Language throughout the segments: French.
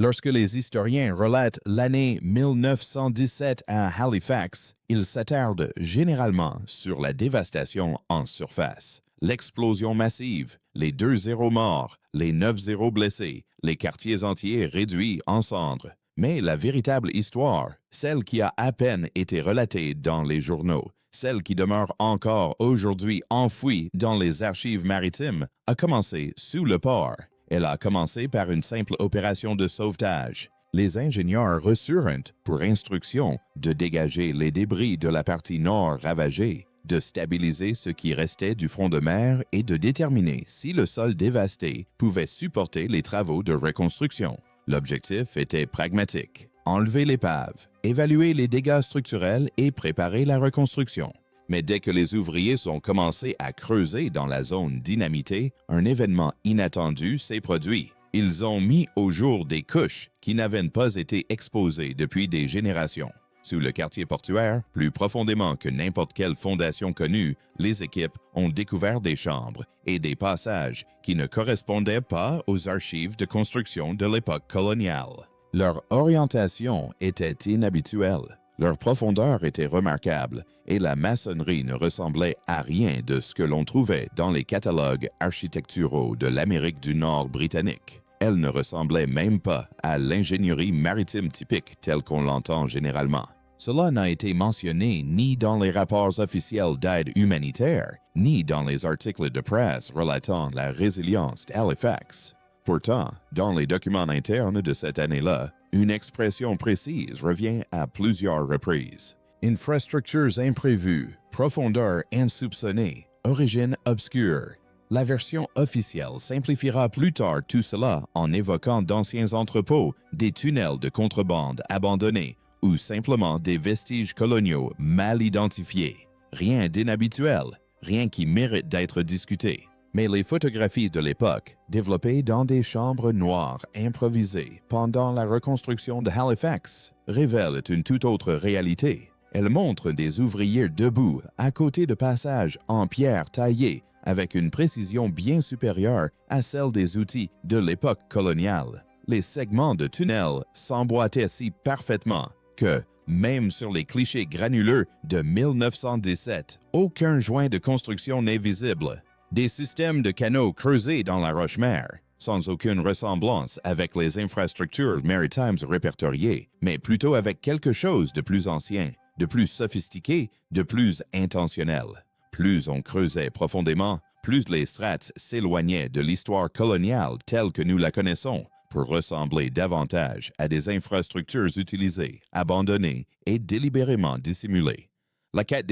Lorsque les historiens relatent l'année 1917 à Halifax, ils s'attardent généralement sur la dévastation en surface. L'explosion massive, les 2 0 morts, les 9 0 blessés, les quartiers entiers réduits en cendres. Mais la véritable histoire, celle qui a à peine été relatée dans les journaux, celle qui demeure encore aujourd'hui enfouie dans les archives maritimes, a commencé sous le port. Elle a commencé par une simple opération de sauvetage. Les ingénieurs reçurent pour instruction de dégager les débris de la partie nord ravagée, de stabiliser ce qui restait du front de mer et de déterminer si le sol dévasté pouvait supporter les travaux de reconstruction. L'objectif était pragmatique: enlever l'épave, évaluer les dégâts structurels et préparer la reconstruction. Mais dès que les ouvriers ont commencé à creuser dans la zone dynamitée, un événement inattendu s'est produit. Ils ont mis au jour des couches qui n'avaient pas été exposées depuis des générations. Sous le quartier portuaire, plus profondément que n'importe quelle fondation connue, les équipes ont découvert des chambres et des passages qui ne correspondaient pas aux archives de construction de l'époque coloniale. Leur orientation était inhabituelle. Leur profondeur était remarquable et la maçonnerie ne ressemblait à rien de ce que l'on trouvait dans les catalogues architecturaux de l'Amérique du Nord britannique. Elle ne ressemblait même pas à l'ingénierie maritime typique telle qu'on l'entend généralement. Cela n'a été mentionné ni dans les rapports officiels d'aide humanitaire, ni dans les articles de presse relatant la résilience d'Halifax. Pourtant, dans les documents internes de cette année-là, une expression précise revient à plusieurs reprises. Infrastructures imprévues, profondeur insoupçonnée, origine obscure. La version officielle simplifiera plus tard tout cela en évoquant d'anciens entrepôts, des tunnels de contrebande abandonnés ou simplement des vestiges coloniaux mal identifiés. Rien d'inhabituel, rien qui mérite d'être discuté. Mais les photographies de l'époque, développées dans des chambres noires improvisées pendant la reconstruction de Halifax, révèlent une toute autre réalité. Elles montrent des ouvriers debout à côté de passages en pierre taillés avec une précision bien supérieure à celle des outils de l'époque coloniale. Les segments de tunnels s'emboîtaient si parfaitement que, même sur les clichés granuleux de 1917, aucun joint de construction n'est visible. Des systèmes de canaux creusés dans la roche-mère, sans aucune ressemblance avec les infrastructures maritimes répertoriées, mais plutôt avec quelque chose de plus ancien, de plus sophistiqué, de plus intentionnel. Plus on creusait profondément, plus les strates s'éloignaient de l'histoire coloniale telle que nous la connaissons, pour ressembler davantage à des infrastructures utilisées, abandonnées et délibérément dissimulées. La quête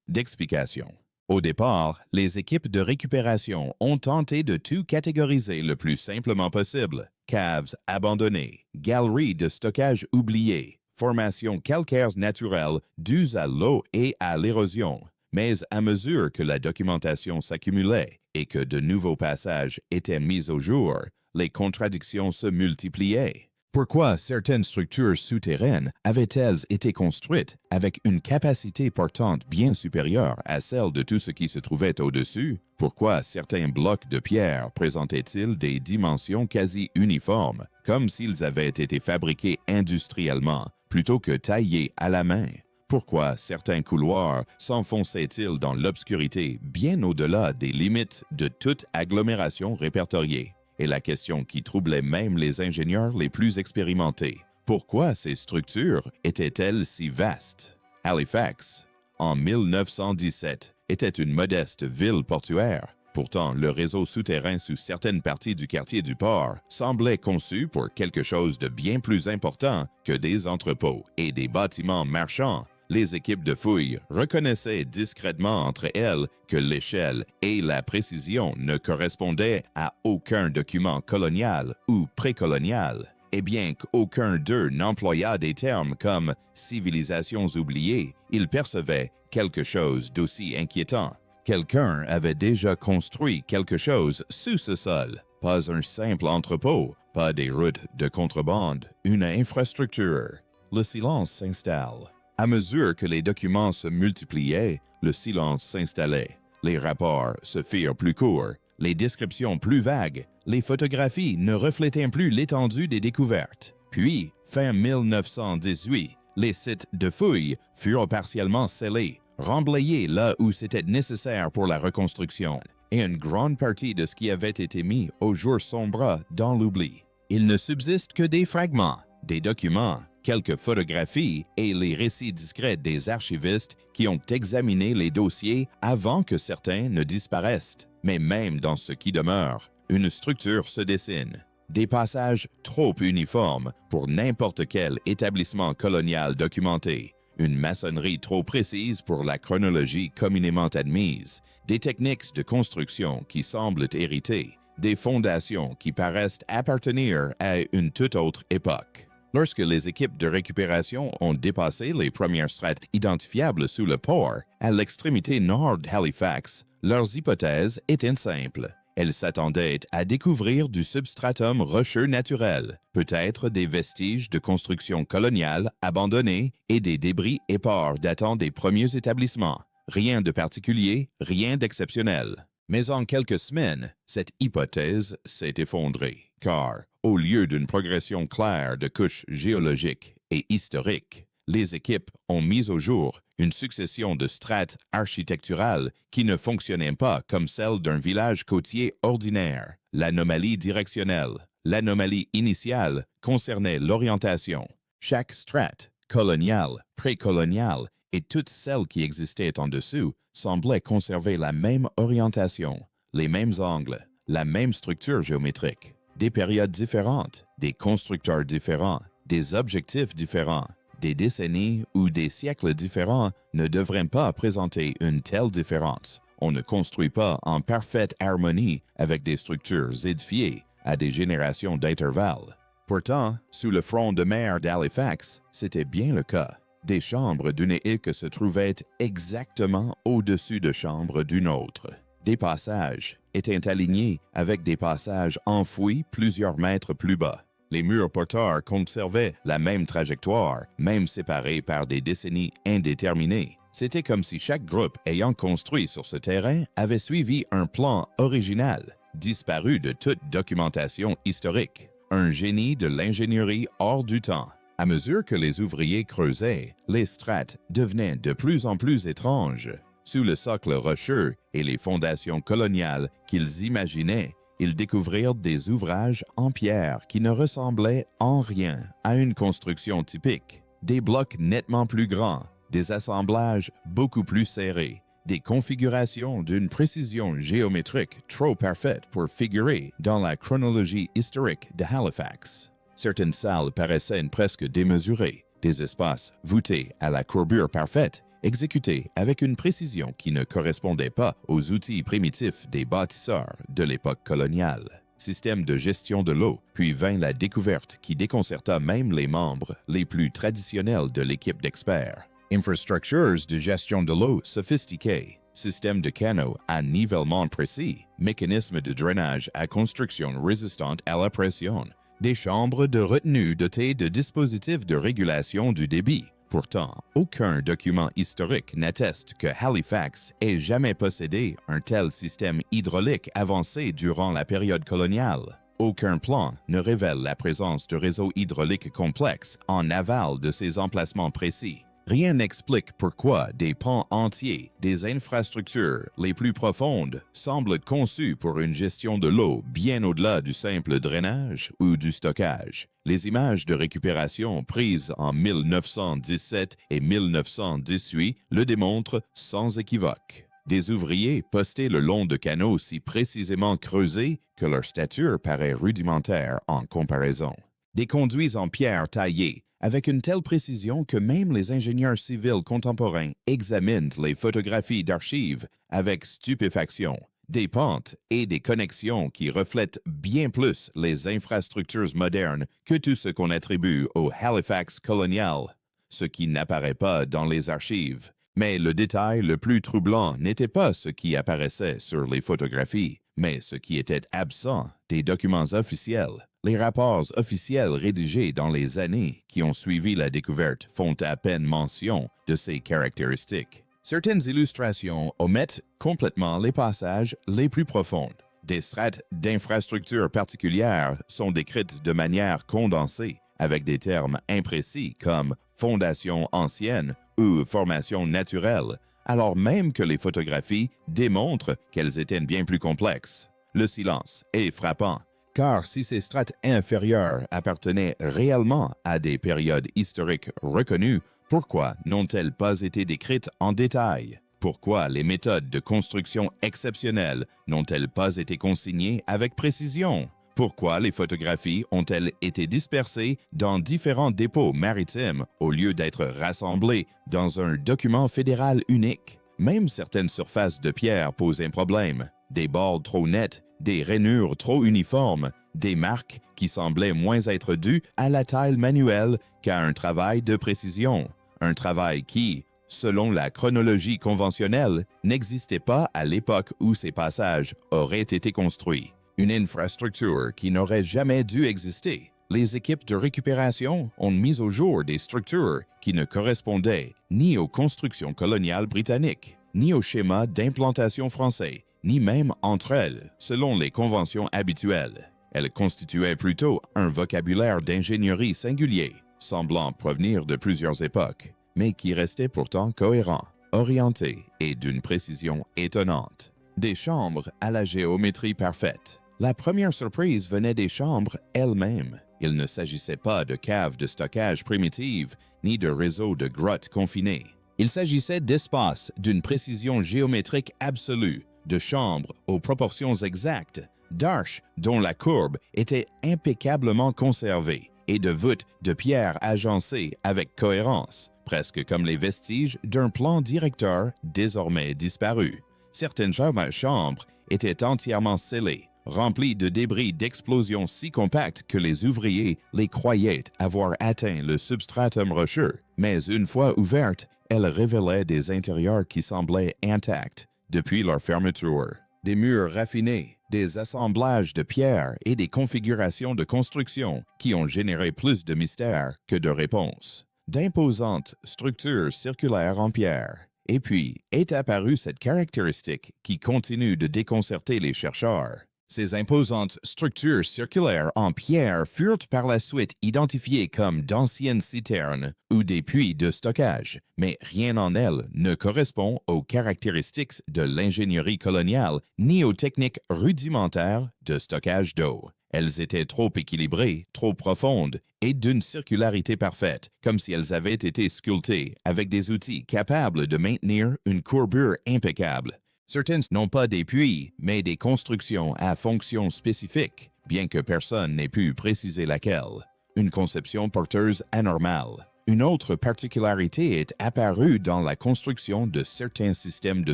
d'explication. Au départ, les équipes de récupération ont tenté de tout catégoriser le plus simplement possible. Caves abandonnées, galeries de stockage oubliées, formations calcaires naturelles dues à l'eau et à l'érosion. Mais à mesure que la documentation s'accumulait et que de nouveaux passages étaient mis au jour, les contradictions se multipliaient. Pourquoi certaines structures souterraines avaient-elles été construites avec une capacité portante bien supérieure à celle de tout ce qui se trouvait au-dessus? Pourquoi certains blocs de pierre présentaient-ils des dimensions quasi uniformes, comme s'ils avaient été fabriqués industriellement plutôt que taillés à la main? Pourquoi certains couloirs s'enfonçaient-ils dans l'obscurité bien au-delà des limites de toute agglomération répertoriée? Et la question qui troublait même les ingénieurs les plus expérimentés: pourquoi ces structures étaient-elles si vastes? Halifax, en 1917, était une modeste ville portuaire. Pourtant, le réseau souterrain sous certaines parties du quartier du port semblait conçu pour quelque chose de bien plus important que des entrepôts et des bâtiments marchands. Les équipes de fouilles reconnaissaient discrètement entre elles que l'échelle et la précision ne correspondaient à aucun document colonial ou précolonial, et bien qu'aucun d'eux n'employa des termes comme « civilisations oubliées », ils percevaient quelque chose d'aussi inquiétant. Quelqu'un avait déjà construit quelque chose sous ce sol, pas un simple entrepôt, pas des routes de contrebande, une infrastructure. Le silence s'installe. À mesure que les documents se multipliaient, le silence s'installait. Les rapports se firent plus courts, les descriptions plus vagues, Les photographies ne reflétaient plus l'étendue des découvertes. Puis, fin 1918, les sites de fouilles furent partiellement scellés, remblayés là où c'était nécessaire pour la reconstruction, et une grande partie de ce qui avait été mis au jour sombra dans l'oubli. Il ne subsiste que des fragments, des documents, quelques photographies et les récits discrets des archivistes qui ont examiné les dossiers avant que certains ne disparaissent. Mais même dans ce qui demeure, une structure se dessine. Des passages trop uniformes pour n'importe quel établissement colonial documenté, une maçonnerie trop précise pour la chronologie communément admise, des techniques de construction qui semblent héritées, des fondations qui paraissent appartenir à une toute autre époque. Lorsque les équipes de récupération ont dépassé les premières strates identifiables sous le port, à l'extrémité nord d'Halifax, leurs hypothèses étaient simples. Elles s'attendaient à découvrir du substratum rocheux naturel, peut-être des vestiges de construction coloniale abandonnés et des débris épars datant des premiers établissements. Rien de particulier, rien d'exceptionnel. Mais en quelques semaines, cette hypothèse s'est effondrée, car, au lieu d'une progression claire de couches géologiques et historiques, les équipes ont mis au jour une succession de strates architecturales qui ne fonctionnaient pas comme celle d'un village côtier ordinaire. L'anomalie directionnelle, l'anomalie initiale concernait l'orientation. Chaque strate, coloniale, précoloniale et toutes celles qui existaient en dessous semblaient conserver la même orientation, les mêmes angles, la même structure géométrique. Des périodes différentes, des constructeurs différents, des objectifs différents, des décennies ou des siècles différents ne devraient pas présenter une telle différence. On ne construit pas en parfaite harmonie avec des structures édifiées à des générations d'intervalle. Pourtant, sous le front de mer d'Halifax, c'était bien le cas. Des chambres d'une éque se trouvaient exactement au-dessus de chambres d'une autre. Des passages étaient alignés avec des passages enfouis plusieurs mètres plus bas. Les murs porteurs conservaient la même trajectoire, même séparés par des décennies indéterminées. C'était comme si chaque groupe ayant construit sur ce terrain avait suivi un plan original, disparu de toute documentation historique. Un génie de l'ingénierie hors du temps. À mesure que les ouvriers creusaient, les strates devenaient de plus en plus étranges. Sous le socle rocheux et les fondations coloniales qu'ils imaginaient, ils découvrirent des ouvrages en pierre qui ne ressemblaient en rien à une construction typique. Des blocs nettement plus grands, des assemblages beaucoup plus serrés, des configurations d'une précision géométrique trop parfaite pour figurer dans la chronologie historique de Halifax. Certaines salles paraissaient presque démesurées, des espaces voûtés à la courbure parfaite, exécutés avec une précision qui ne correspondait pas aux outils primitifs des bâtisseurs de l'époque coloniale. Système de gestion de l'eau, puis vint la découverte qui déconcerta même les membres les plus traditionnels de l'équipe d'experts. Infrastructures de gestion de l'eau sophistiquées, système de canaux à nivellement précis, mécanismes de drainage à construction résistante à la pression, des chambres de retenue dotées de dispositifs de régulation du débit. Pourtant, aucun document historique n'atteste que Halifax ait jamais possédé un tel système hydraulique avancé durant la période coloniale. Aucun plan ne révèle la présence de réseaux hydrauliques complexes en aval de ces emplacements précis. Rien n'explique pourquoi des pans entiers des infrastructures les plus profondes semblent conçus pour une gestion de l'eau bien au-delà du simple drainage ou du stockage. Les images de récupération prises en 1917 et 1918 le démontrent sans équivoque. Des ouvriers postés le long de canaux si précisément creusés que leur stature paraît rudimentaire en comparaison. Des conduits en pierre taillés avec une telle précision que même les ingénieurs civils contemporains examinent les photographies d'archives avec stupéfaction. Des pentes et des connexions qui reflètent bien plus les infrastructures modernes que tout ce qu'on attribue au Halifax colonial, ce qui n'apparaît pas dans les archives. Mais le détail le plus troublant n'était pas ce qui apparaissait sur les photographies, mais ce qui était absent des documents officiels. Les rapports officiels rédigés dans les années qui ont suivi la découverte font à peine mention de ces caractéristiques. Certaines illustrations omettent complètement les passages les plus profonds. Des strates d'infrastructures particulières sont décrites de manière condensée, avec des termes imprécis comme fondation ancienne ou formation naturelle, alors même que les photographies démontrent qu'elles étaient bien plus complexes. Le silence est frappant, car si ces strates inférieures appartenaient réellement à des périodes historiques reconnues, pourquoi n'ont-elles pas été décrites en détail? Pourquoi les méthodes de construction exceptionnelles n'ont-elles pas été consignées avec précision? Pourquoi les photographies ont-elles été dispersées dans différents dépôts maritimes au lieu d'être rassemblées dans un document fédéral unique? Même certaines surfaces de pierre posent un problème. Des bords trop nets, des rainures trop uniformes, des marques qui semblaient moins être dues à la taille manuelle qu'à un travail de précision. Un travail qui, selon la chronologie conventionnelle, n'existait pas à l'époque où ces passages auraient été construits. Une infrastructure qui n'aurait jamais dû exister. Les équipes de récupération ont mis au jour des structures qui ne correspondaient ni aux constructions coloniales britanniques, ni au schéma d'implantation français, ni même entre elles, selon les conventions habituelles. Elles constituaient plutôt un vocabulaire d'ingénierie singulier, semblant provenir de plusieurs époques, mais qui restait pourtant cohérent, orienté et d'une précision étonnante. Des chambres à la géométrie parfaite. La première surprise venait des chambres elles-mêmes. Il ne s'agissait pas de caves de stockage primitives, ni de réseaux de grottes confinées. Il s'agissait d'espaces d'une précision géométrique absolue, de chambres aux proportions exactes, d'arches dont la courbe était impeccablement conservée, et de voûtes de pierre agencées avec cohérence, presque comme les vestiges d'un plan directeur désormais disparu. Certaines chambres étaient entièrement scellées, remplies de débris d'explosion si compacts que les ouvriers les croyaient avoir atteint le substratum rocheux. Mais une fois ouvertes, elles révélaient des intérieurs qui semblaient intacts depuis leur fermeture. Des murs raffinés, des assemblages de pierres et des configurations de construction qui ont généré plus de mystères que de réponses. D'imposantes structures circulaires en pierre. Et puis est apparue cette caractéristique qui continue de déconcerter les chercheurs. Ces imposantes structures circulaires en pierre furent par la suite identifiées comme d'anciennes citernes ou des puits de stockage, mais rien en elles ne correspond aux caractéristiques de l'ingénierie coloniale ni aux techniques rudimentaires de stockage d'eau. Elles étaient trop équilibrées, trop profondes et d'une circularité parfaite, comme si elles avaient été sculptées avec des outils capables de maintenir une courbure impeccable. Certaines n'ont pas des puits, mais des constructions à fonction spécifique, bien que personne n'ait pu préciser laquelle. Une conception porteuse anormale. Une autre particularité est apparue dans la construction de certains systèmes de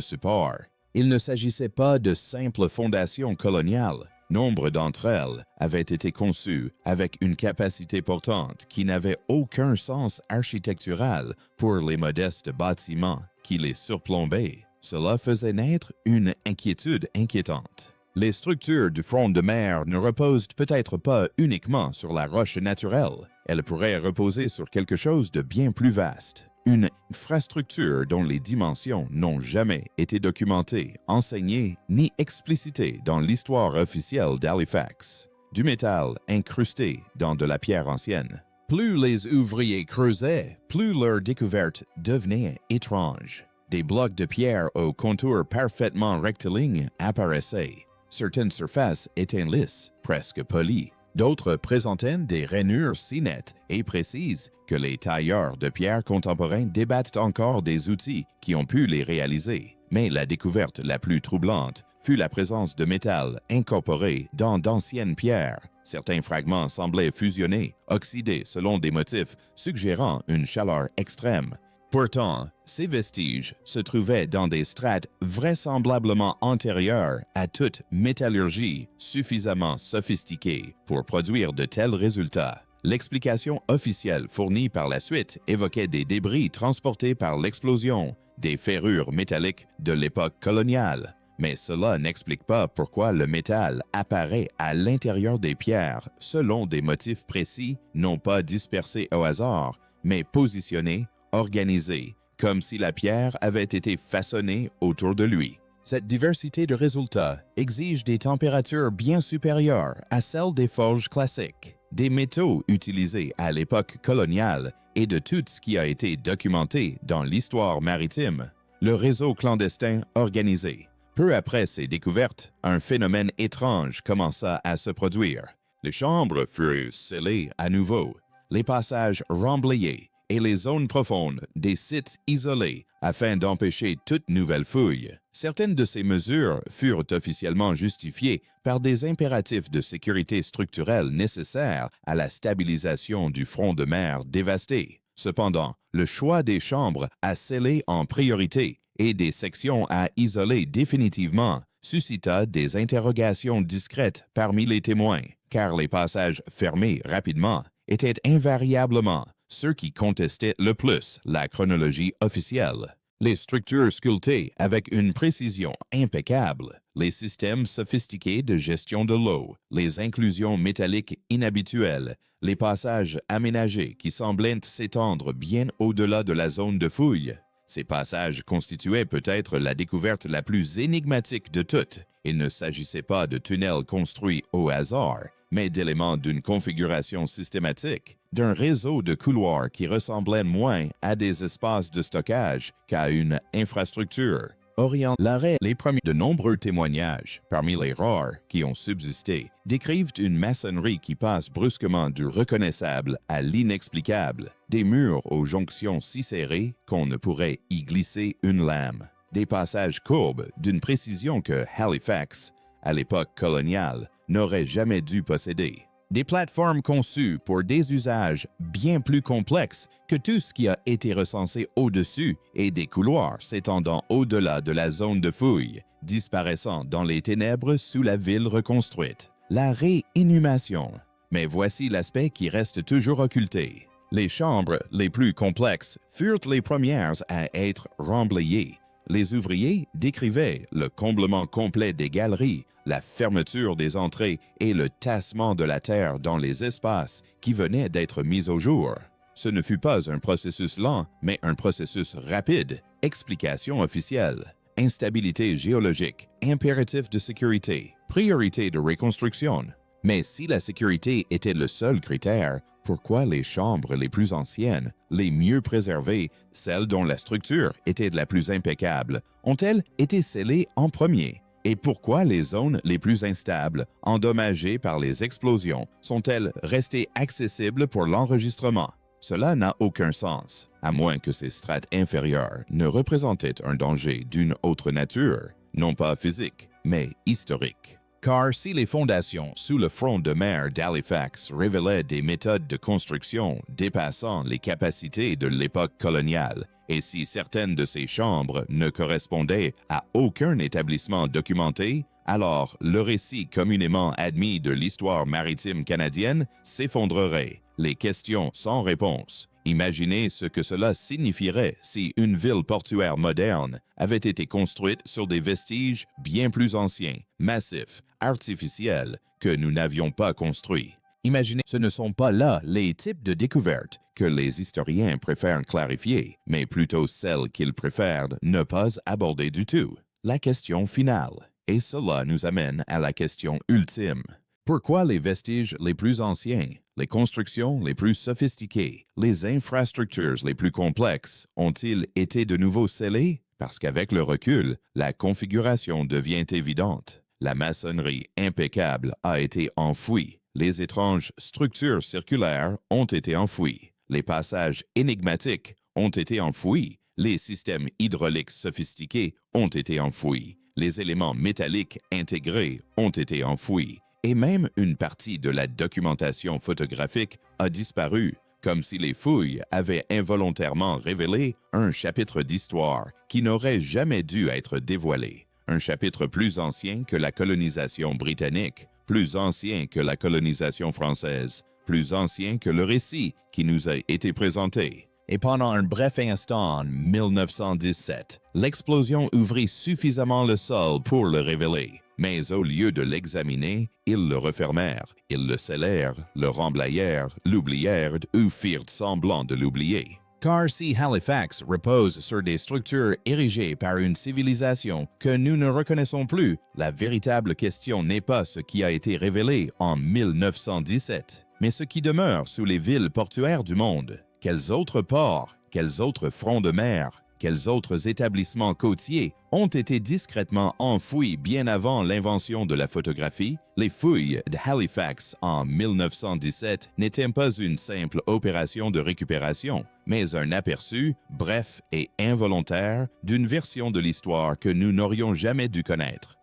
support. Il ne s'agissait pas de simples fondations coloniales. Nombre d'entre elles avaient été conçues avec une capacité portante qui n'avait aucun sens architectural pour les modestes bâtiments qui les surplombaient. Cela faisait naître une inquiétude inquiétante. Les structures du front de mer ne reposent peut-être pas uniquement sur la roche naturelle. Elles pourraient reposer sur quelque chose de bien plus vaste. Une infrastructure dont les dimensions n'ont jamais été documentées, enseignées ni explicitées dans l'histoire officielle d'Halifax. Du métal incrusté dans de la pierre ancienne. Plus les ouvriers creusaient, plus leur découverte devenait étrange. Des blocs de pierre aux contours parfaitement rectilignes apparaissaient. Certaines surfaces étaient lisses, presque polies. D'autres présentaient des rainures si nettes et précises que les tailleurs de pierre contemporains débattent encore des outils qui ont pu les réaliser. Mais la découverte la plus troublante fut la présence de métal incorporé dans d'anciennes pierres. Certains fragments semblaient fusionner, oxydés selon des motifs suggérant une chaleur extrême. Pourtant, ces vestiges se trouvaient dans des strates vraisemblablement antérieures à toute métallurgie suffisamment sophistiquée pour produire de tels résultats. L'explication officielle fournie par la suite évoquait des débris transportés par l'explosion, des ferrures métalliques de l'époque coloniale. Mais cela n'explique pas pourquoi le métal apparaît à l'intérieur des pierres selon des motifs précis, non pas dispersés au hasard, mais positionnés organisé, comme si la pierre avait été façonnée autour de lui. Cette diversité de résultats exige des températures bien supérieures à celles des forges classiques, des métaux utilisés à l'époque coloniale et de tout ce qui a été documenté dans l'histoire maritime. Le réseau clandestin organisé. Peu après ces découvertes, un phénomène étrange commença à se produire. Les chambres furent scellées à nouveau, les passages remblayés et les zones profondes des sites isolés afin d'empêcher toute nouvelle fouille. Certaines de ces mesures furent officiellement justifiées par des impératifs de sécurité structurelle nécessaires à la stabilisation du front de mer dévasté. Cependant, le choix des chambres à sceller en priorité et des sections à isoler définitivement suscita des interrogations discrètes parmi les témoins, car les passages fermés rapidement étaient invariablement ceux qui contestaient le plus la chronologie officielle. Les structures sculptées avec une précision impeccable, les systèmes sophistiqués de gestion de l'eau, les inclusions métalliques inhabituelles, les passages aménagés qui semblaient s'étendre bien au-delà de la zone de fouille. Ces passages constituaient peut-être la découverte la plus énigmatique de toutes. Il ne s'agissait pas de tunnels construits au hasard, mais d'éléments d'une configuration systématique, d'un réseau de couloirs qui ressemblait moins à des espaces de stockage qu'à une infrastructure. Orient l'arrêt, les premiers de nombreux témoignages, parmi les rares qui ont subsisté, décrivent une maçonnerie qui passe brusquement du reconnaissable à l'inexplicable, des murs aux jonctions si serrées qu'on ne pourrait y glisser une lame, des passages courbes d'une précision que Halifax, à l'époque coloniale, n'aurait jamais dû posséder. Des plateformes conçues pour des usages bien plus complexes que tout ce qui a été recensé au-dessus et des couloirs s'étendant au-delà de la zone de fouille, disparaissant dans les ténèbres sous la ville reconstruite. La réinhumation. Mais voici l'aspect qui reste toujours occulté. Les chambres les plus complexes furent les premières à être remblayées. Les ouvriers décrivaient le comblement complet des galeries, la fermeture des entrées et le tassement de la terre dans les espaces qui venaient d'être mis au jour. Ce ne fut pas un processus lent, mais un processus rapide. Explication officielle. Instabilité géologique, impératif de sécurité, priorité de reconstruction. Mais si la sécurité était le seul critère, pourquoi les chambres les plus anciennes, les mieux préservées, celles dont la structure était la plus impeccable, ont-elles été scellées en premier? Et pourquoi les zones les plus instables, endommagées par les explosions, sont-elles restées accessibles pour l'enregistrement? Cela n'a aucun sens, à moins que ces strates inférieures ne représentaient un danger d'une autre nature, non pas physique, mais historique. Car si les fondations sous le front de mer d'Halifax révélaient des méthodes de construction dépassant les capacités de l'époque coloniale, et si certaines de ces chambres ne correspondaient à aucun établissement documenté, alors le récit communément admis de l'histoire maritime canadienne s'effondrerait, les questions sans réponse. Imaginez ce que cela signifierait si une ville portuaire moderne avait été construite sur des vestiges bien plus anciens, massifs, artificiels, que nous n'avions pas construits. Imaginez, ce ne sont pas là les types de découvertes que les historiens préfèrent clarifier, mais plutôt celles qu'ils préfèrent ne pas aborder du tout. La question finale. Et cela nous amène à la question ultime. Pourquoi les vestiges les plus anciens, les constructions les plus sophistiquées, les infrastructures les plus complexes ont-ils été de nouveau scellés? Parce qu'avec le recul, la configuration devient évidente. La maçonnerie impeccable a été enfouie. Les étranges structures circulaires ont été enfouies. Les passages énigmatiques ont été enfouis. Les systèmes hydrauliques sophistiqués ont été enfouis. Les éléments métalliques intégrés ont été enfouis. Et même une partie de la documentation photographique a disparu, comme si les fouilles avaient involontairement révélé un chapitre d'histoire qui n'aurait jamais dû être dévoilé. Un chapitre plus ancien que la colonisation britannique, plus ancien que la colonisation française, plus ancien que le récit qui nous a été présenté. Et pendant un bref instant, en 1917, l'explosion ouvrit suffisamment le sol pour le révéler. Mais au lieu de l'examiner, ils le refermèrent, ils le scellèrent, le remblayèrent, l'oublièrent ou firent semblant de l'oublier. Car si Halifax repose sur des structures érigées par une civilisation que nous ne reconnaissons plus, la véritable question n'est pas ce qui a été révélé en 1917, mais ce qui demeure sous les villes portuaires du monde. Quels autres ports, quels autres fronts de mer, quels autres établissements côtiers ont été discrètement enfouis bien avant l'invention de la photographie? Les fouilles de Halifax en 1917 n'étaient pas une simple opération de récupération, mais un aperçu, bref et involontaire, d'une version de l'histoire que nous n'aurions jamais dû connaître.